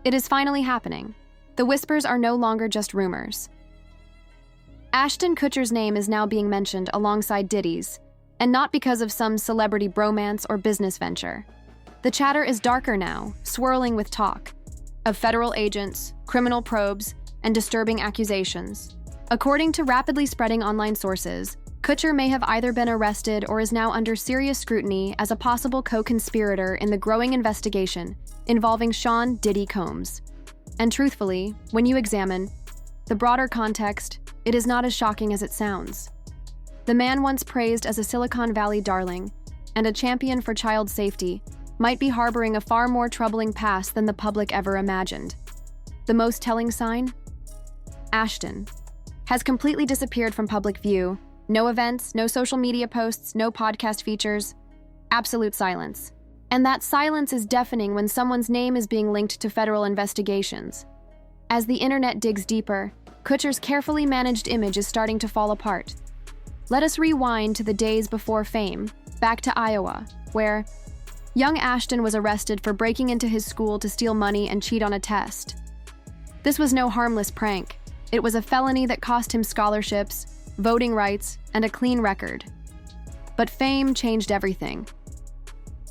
It is finally happening. The whispers are no longer just rumors. Ashton Kutcher's name is now being mentioned alongside Diddy's, and not because of some celebrity bromance or business venture. The chatter is darker now, swirling with talk of federal agents, criminal probes, and disturbing accusations. According to rapidly spreading online sources, Kutcher may have either been arrested or is now under serious scrutiny as a possible co-conspirator in the growing investigation involving Sean Diddy Combs. And truthfully, when you examine the broader context, it is not as shocking as it sounds. The man once praised as a Silicon Valley darling and a champion for child safety might be harboring a far more troubling past than the public ever imagined. The most telling sign? Ashton has completely disappeared from public view. No events, no social media posts, no podcast features. Absolute silence. And that silence is deafening when someone's name is being linked to federal investigations. As the internet digs deeper, Kutcher's carefully managed image is starting to fall apart. Let us rewind to the days before fame, back to Iowa, where young Ashton was arrested for breaking into his school to steal money and cheat on a test. This was no harmless prank. It was a felony that cost him scholarships, voting rights, and a clean record. But fame changed everything.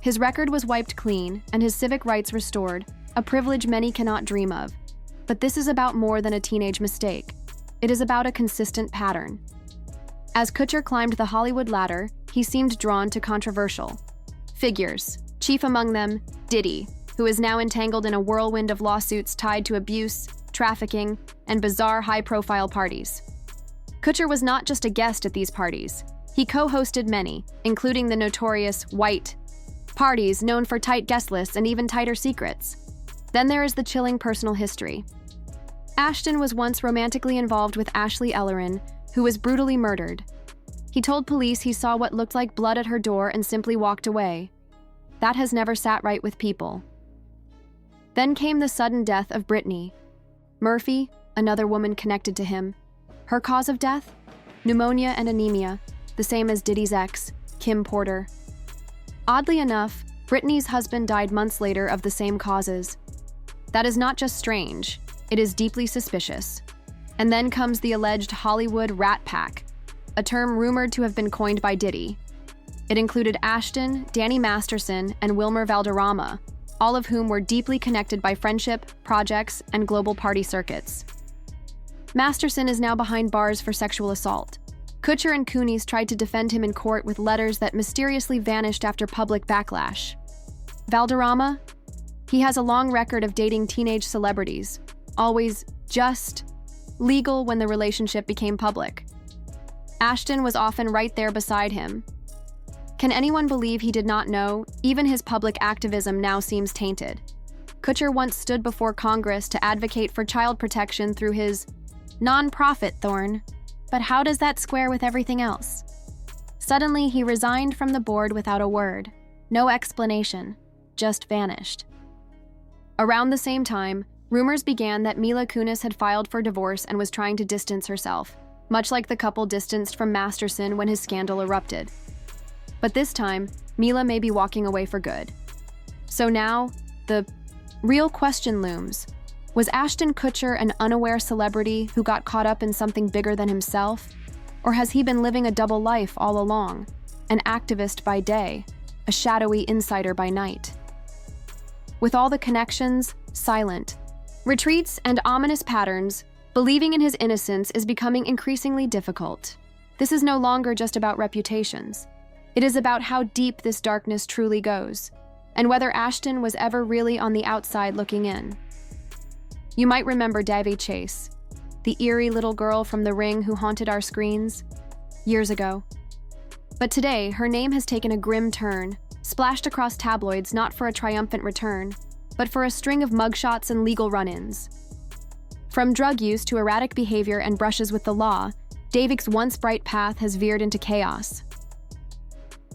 His record was wiped clean and his civic rights restored, a privilege many cannot dream of. But this is about more than a teenage mistake. It is about a consistent pattern. As Kutcher climbed the Hollywood ladder, he seemed drawn to controversial figures, chief among them, Diddy, who is now entangled in a whirlwind of lawsuits tied to abuse, trafficking, and bizarre high-profile parties. Kutcher was not just a guest at these parties. He co-hosted many, including the notorious white parties known for tight guest lists and even tighter secrets. Then there is the chilling personal history. Ashton was once romantically involved with Ashley Ellerin, who was brutally murdered. He told police he saw what looked like blood at her door and simply walked away. That has never sat right with people. Then came the sudden death of Brittany Murphy, another woman connected to him. Her cause of death? Pneumonia and anemia, the same as Diddy's ex, Kim Porter. Oddly enough, Brittany's husband died months later of the same causes. That is not just strange, it is deeply suspicious. And then comes the alleged Hollywood Rat Pack, a term rumored to have been coined by Diddy. It included Ashton, Danny Masterson, and Wilmer Valderrama, all of whom were deeply connected by friendship, projects, and global party circuits. Masterson is now behind bars for sexual assault. Kutcher and Kunis tried to defend him in court with letters that mysteriously vanished after public backlash. Valderrama? He has a long record of dating teenage celebrities, always just legal when the relationship became public. Ashton was often right there beside him. Can anyone believe he did not know? Even his public activism now seems tainted. Kutcher once stood before Congress to advocate for child protection through his non-profit Thorn, but how does that square with everything else? Suddenly, he resigned from the board without a word. No explanation, just vanished. Around the same time, rumors began that Mila Kunis had filed for divorce and was trying to distance herself, much like the couple distanced from Masterson when his scandal erupted. But this time, Mila may be walking away for good. So now, the real question looms. Was Ashton Kutcher an unaware celebrity who got caught up in something bigger than himself? Or has he been living a double life all along? An activist by day, a shadowy insider by night? With all the connections, silent, retreats, and ominous patterns, believing in his innocence is becoming increasingly difficult. This is no longer just about reputations. It is about how deep this darkness truly goes, and whether Ashton was ever really on the outside looking in. You might remember Davy Chase, the eerie little girl from The Ring who haunted our screens years ago. But today, her name has taken a grim turn, splashed across tabloids not for a triumphant return, but for a string of mugshots and legal run-ins. From drug use to erratic behavior and brushes with the law, Davik's once bright path has veered into chaos.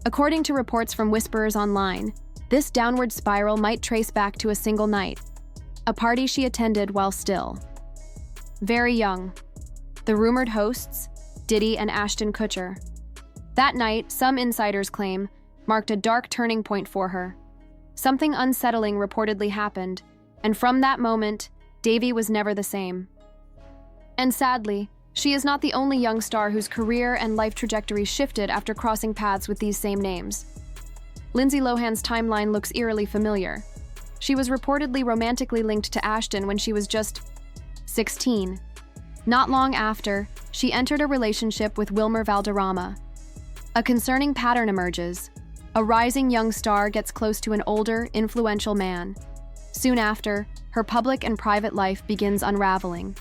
According to reports from whisperers online, this downward spiral might trace back to a single night, a party she attended while still very young. The rumored hosts, Diddy and Ashton Kutcher. That night, some insiders claim, marked a dark turning point for her. Something unsettling reportedly happened, And from that moment, Davy was never the same. And sadly, she is not the only young star whose career and life trajectory shifted after crossing paths with these same names. Lindsay Lohan's timeline looks eerily familiar. She was reportedly romantically linked to Ashton when she was just 16. Not long after, she entered a relationship with Wilmer Valderrama. A concerning pattern emerges. A rising young star gets close to an older, influential man. Soon after, her public and private life begins unraveling.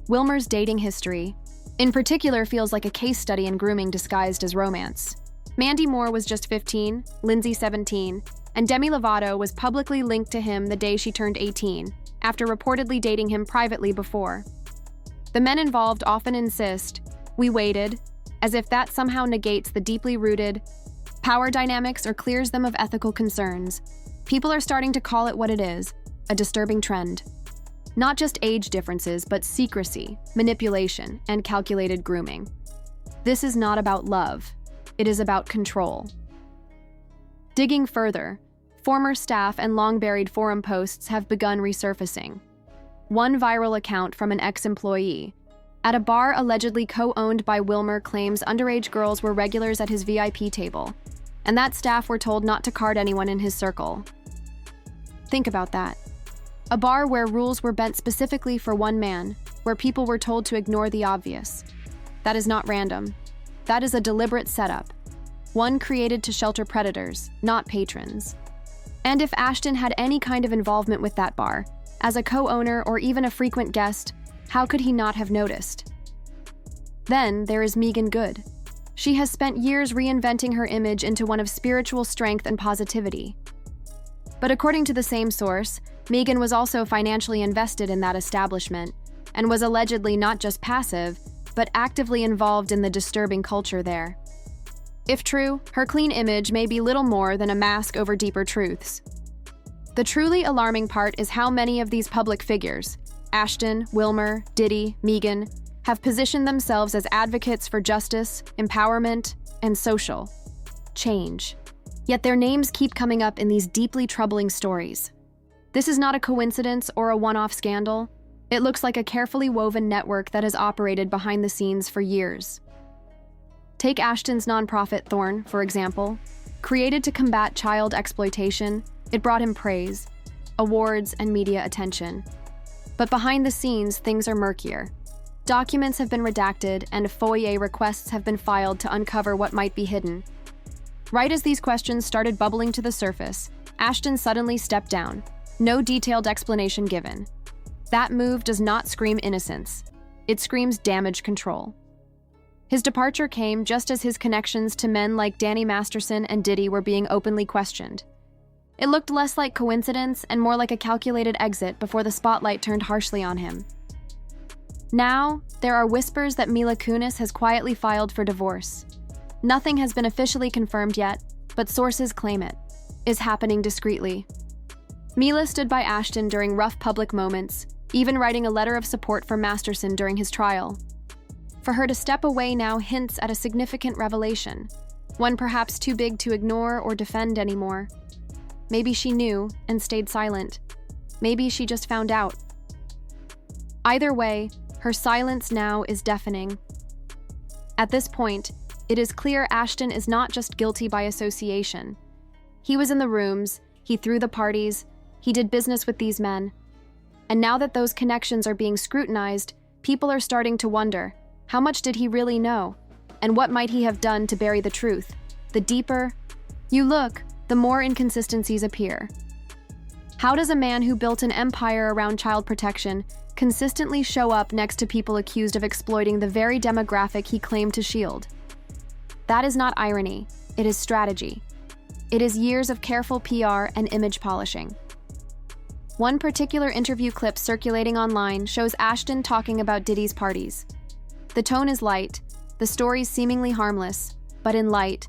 Wilmer's dating history, in particular, feels like a case study in grooming disguised as romance. Mandy Moore was just 15, Lindsay 17, and Demi Lovato was publicly linked to him the day she turned 18, after reportedly dating him privately before. The men involved often insist, "We waited," as if that somehow negates the deeply rooted power dynamics or clears them of ethical concerns. People are starting to call it what it is, a disturbing trend. Not just age differences, but secrecy, manipulation, and calculated grooming. This is not about love. It is about control. Digging further, former staff and long-buried forum posts have begun resurfacing. One viral account from an ex-employee at a bar allegedly co-owned by Wilmer claims underage girls were regulars at his VIP table, and that staff were told not to card anyone in his circle. Think about that. A bar where rules were bent specifically for one man, where people were told to ignore the obvious. That is not random. That is a deliberate setup. One created to shelter predators, not patrons. And if Ashton had any kind of involvement with that bar, as a co-owner or even a frequent guest, how could he not have noticed? Then there is Meagan Good. She has spent years reinventing her image into one of spiritual strength and positivity. But according to the same source, Meagan was also financially invested in that establishment and was allegedly not just passive, but actively involved in the disturbing culture there. If true, her clean image may be little more than a mask over deeper truths. The truly alarming part is how many of these public figures, Ashton, Wilmer, Diddy, Meagan, have positioned themselves as advocates for justice, empowerment, and social change. Yet their names keep coming up in these deeply troubling stories. This is not a coincidence or a one-off scandal. It looks like a carefully woven network that has operated behind the scenes for years. Take Ashton's nonprofit Thorn, for example. Created to combat child exploitation, it brought him praise, awards, and media attention. But behind the scenes, things are murkier. Documents have been redacted, and FOIA requests have been filed to uncover what might be hidden. Right as these questions started bubbling to the surface, Ashton suddenly stepped down. No detailed explanation given. That move does not scream innocence. It screams damage control. His departure came just as his connections to men like Danny Masterson and Diddy were being openly questioned. It looked less like coincidence and more like a calculated exit before the spotlight turned harshly on him. Now, there are whispers that Mila Kunis has quietly filed for divorce. Nothing has been officially confirmed yet, but sources claim it is happening discreetly. Mila stood by Ashton during rough public moments, even writing a letter of support for Masterson during his trial. For her to step away now hints at a significant revelation, one perhaps too big to ignore or defend anymore. Maybe she knew and stayed silent. Maybe she just found out. Either way, her silence now is deafening. At this point, it is clear Ashton is not just guilty by association. He was in the rooms, he threw the parties, he did business with these men. And now that those connections are being scrutinized, people are starting to wonder, how much did he really know? And what might he have done to bury the truth? The deeper you look, the more inconsistencies appear. How does a man who built an empire around child protection consistently show up next to people accused of exploiting the very demographic he claimed to shield? That is not irony, it is strategy. It is years of careful PR and image polishing. One particular interview clip circulating online shows Ashton talking about Diddy's parties. The tone is light, the stories seemingly harmless, but in light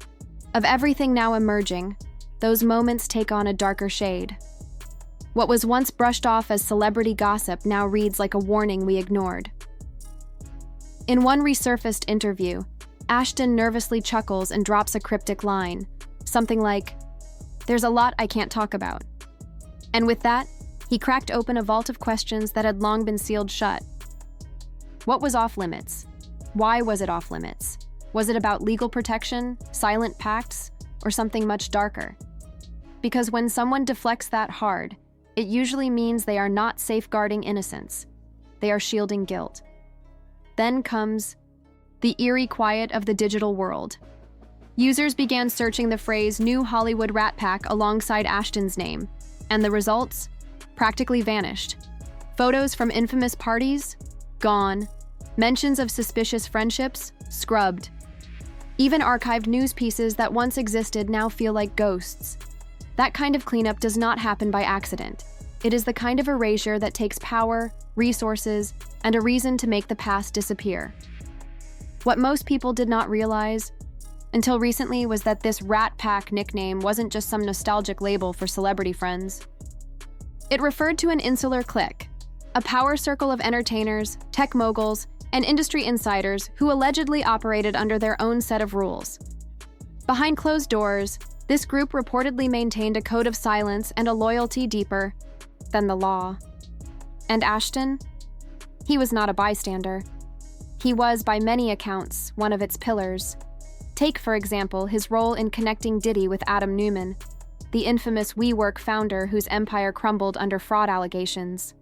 of everything now emerging, those moments take on a darker shade. What was once brushed off as celebrity gossip now reads like a warning we ignored. In one resurfaced interview, Ashton nervously chuckles and drops a cryptic line, something like, "There's a lot I can't talk about." And with that, He cracked open a vault of questions that had long been sealed shut. What was off limits? Why was it off limits? Was it about legal protection, silent pacts, or something much darker? Because when someone deflects that hard, it usually means they are not safeguarding innocence. They are shielding guilt. Then comes the eerie quiet of the digital world. Users began searching the phrase "New Hollywood Rat Pack" alongside Ashton's name, and the results practically vanished. Photos from infamous parties? Gone. Mentions of suspicious friendships? Scrubbed. Even archived news pieces that once existed now feel like ghosts. That kind of cleanup does not happen by accident. It is the kind of erasure that takes power, resources, and a reason to make the past disappear. What most people did not realize until recently was that this Rat Pack nickname wasn't just some nostalgic label for celebrity friends. It referred to an insular clique, a power circle of entertainers, tech moguls, and industry insiders who allegedly operated under their own set of rules. Behind closed doors, this group reportedly maintained a code of silence and a loyalty deeper than the law. And Ashton? He was not a bystander. He was, by many accounts, one of its pillars. Take, for example, his role in connecting Diddy with Adam Neumann, the infamous WeWork founder whose empire crumbled under fraud allegations.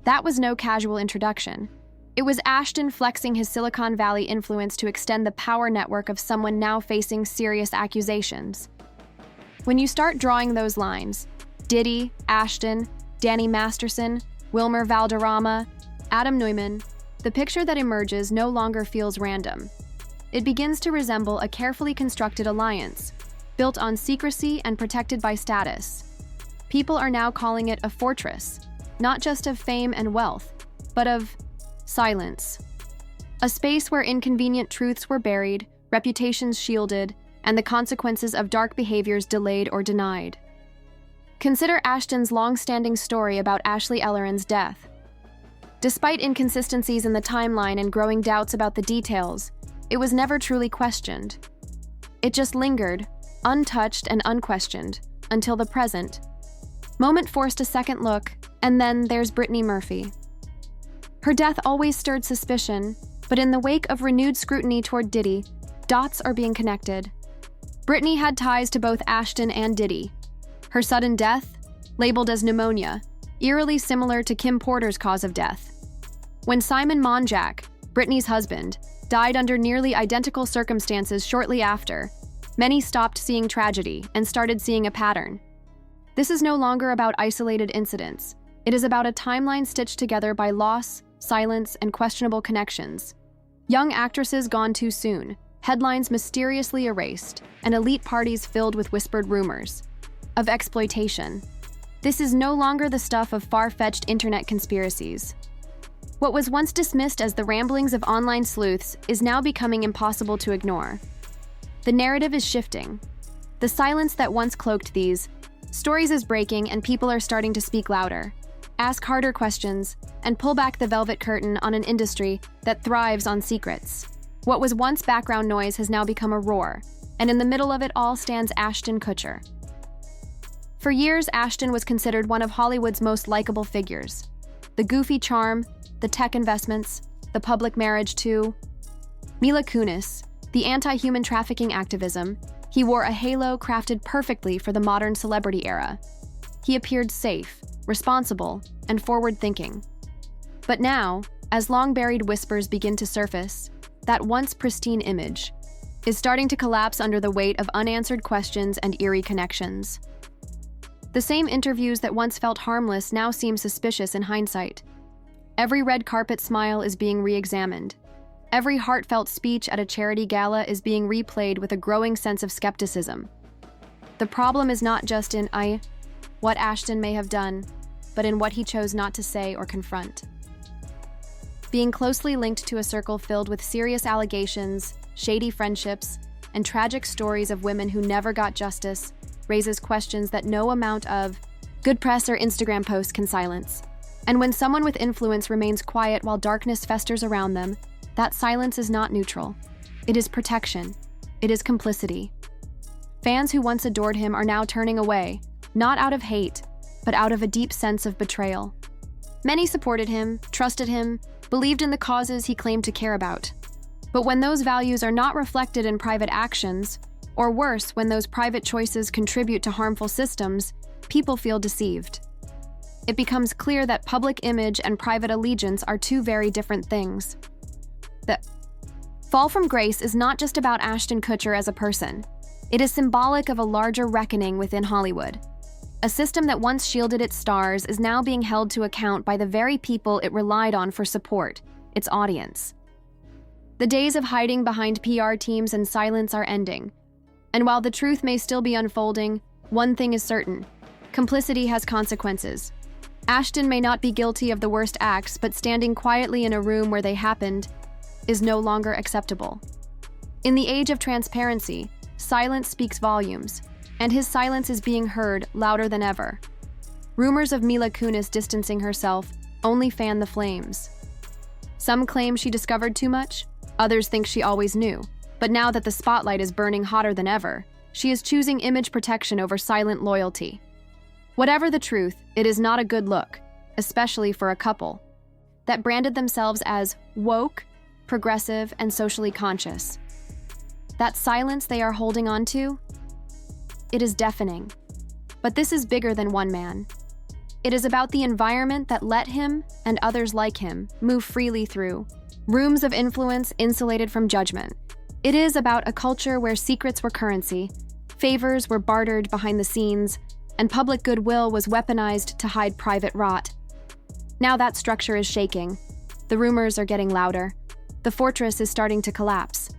That was no casual introduction. It was Ashton flexing his Silicon Valley influence to extend the power network of someone now facing serious accusations. When you start drawing those lines, Diddy, Ashton, Danny Masterson, Wilmer Valderrama, Adam Neumann, the picture that emerges no longer feels random. It begins to resemble a carefully constructed alliance, built on secrecy and protected by status. People are now calling it a fortress, not just of fame and wealth, but of silence. A space where inconvenient truths were buried, reputations shielded, and the consequences of dark behaviors delayed or denied. Consider Ashton's long-standing story about Ashley Elleren's death. Despite inconsistencies in the timeline and growing doubts about the details, it was never truly questioned. It just lingered, untouched and unquestioned, until the present. Moment forced a second look, and then there's Brittany Murphy. Her death always stirred suspicion, but in the wake of renewed scrutiny toward Diddy, dots are being connected. Brittany had ties to both Ashton and Diddy. Her sudden death, labeled as pneumonia, eerily similar to Kim Porter's cause of death. When Simon Monjack, Brittany's husband, died under nearly identical circumstances shortly after, many stopped seeing tragedy and started seeing a pattern. This is no longer about isolated incidents. It is about a timeline stitched together by loss, silence, and questionable connections. Young actresses gone too soon, headlines mysteriously erased, and elite parties filled with whispered rumors of exploitation. This is no longer the stuff of far-fetched internet conspiracies. What was once dismissed as the ramblings of online sleuths is now becoming impossible to ignore. The narrative is shifting. The silence that once cloaked these stories is breaking, and people are starting to speak louder, ask harder questions, and pull back the velvet curtain on an industry that thrives on secrets. What was once background noise has now become a roar, and in the middle of it all stands Ashton Kutcher. For years, Ashton was considered one of Hollywood's most likable figures. The goofy charm, the tech investments, the public marriage too. Mila Kunis, the anti-human trafficking activism, he wore a halo crafted perfectly for the modern celebrity era. He appeared safe, responsible, and forward-thinking. But now, as long-buried whispers begin to surface, that once pristine image is starting to collapse under the weight of unanswered questions and eerie connections. The same interviews that once felt harmless now seem suspicious in hindsight. Every red carpet smile is being re-examined. Every heartfelt speech at a charity gala is being replayed with a growing sense of skepticism. The problem is not just in what Ashton may have done, but in what he chose not to say or confront. Being closely linked to a circle filled with serious allegations, shady friendships, and tragic stories of women who never got justice raises questions that no amount of good press or Instagram posts can silence. And when someone with influence remains quiet while darkness festers around them, that silence is not neutral. It is protection. It is complicity. Fans who once adored him are now turning away, not out of hate, but out of a deep sense of betrayal. Many supported him, trusted him, believed in the causes he claimed to care about. But when those values are not reflected in private actions, or worse, when those private choices contribute to harmful systems, people feel deceived. It becomes clear that public image and private allegiance are two very different things. The fall from grace is not just about Ashton Kutcher as a person. It is symbolic of a larger reckoning within Hollywood. A system that once shielded its stars is now being held to account by the very people it relied on for support, its audience. The days of hiding behind PR teams and silence are ending. And while the truth may still be unfolding, one thing is certain: complicity has consequences. Ashton may not be guilty of the worst acts, but standing quietly in a room where they happened is no longer acceptable. In the age of transparency, silence speaks volumes, and his silence is being heard louder than ever. Rumors of Mila Kunis distancing herself only fan the flames. Some claim she discovered too much, others think she always knew. But now that the spotlight is burning hotter than ever, she is choosing image protection over silent loyalty. Whatever the truth, it is not a good look, especially for a couple that branded themselves as woke, progressive, and socially conscious. That silence they are holding on to, it is deafening. But this is bigger than one man. It is about the environment that let him, and others like him, move freely through. Rooms of influence insulated from judgment. It is about a culture where secrets were currency, favors were bartered behind the scenes, and public goodwill was weaponized to hide private rot. Now that structure is shaking. The rumors are getting louder. The fortress is starting to collapse.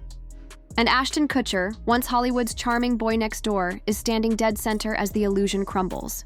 And Ashton Kutcher, once Hollywood's charming boy next door, is standing dead center as the illusion crumbles.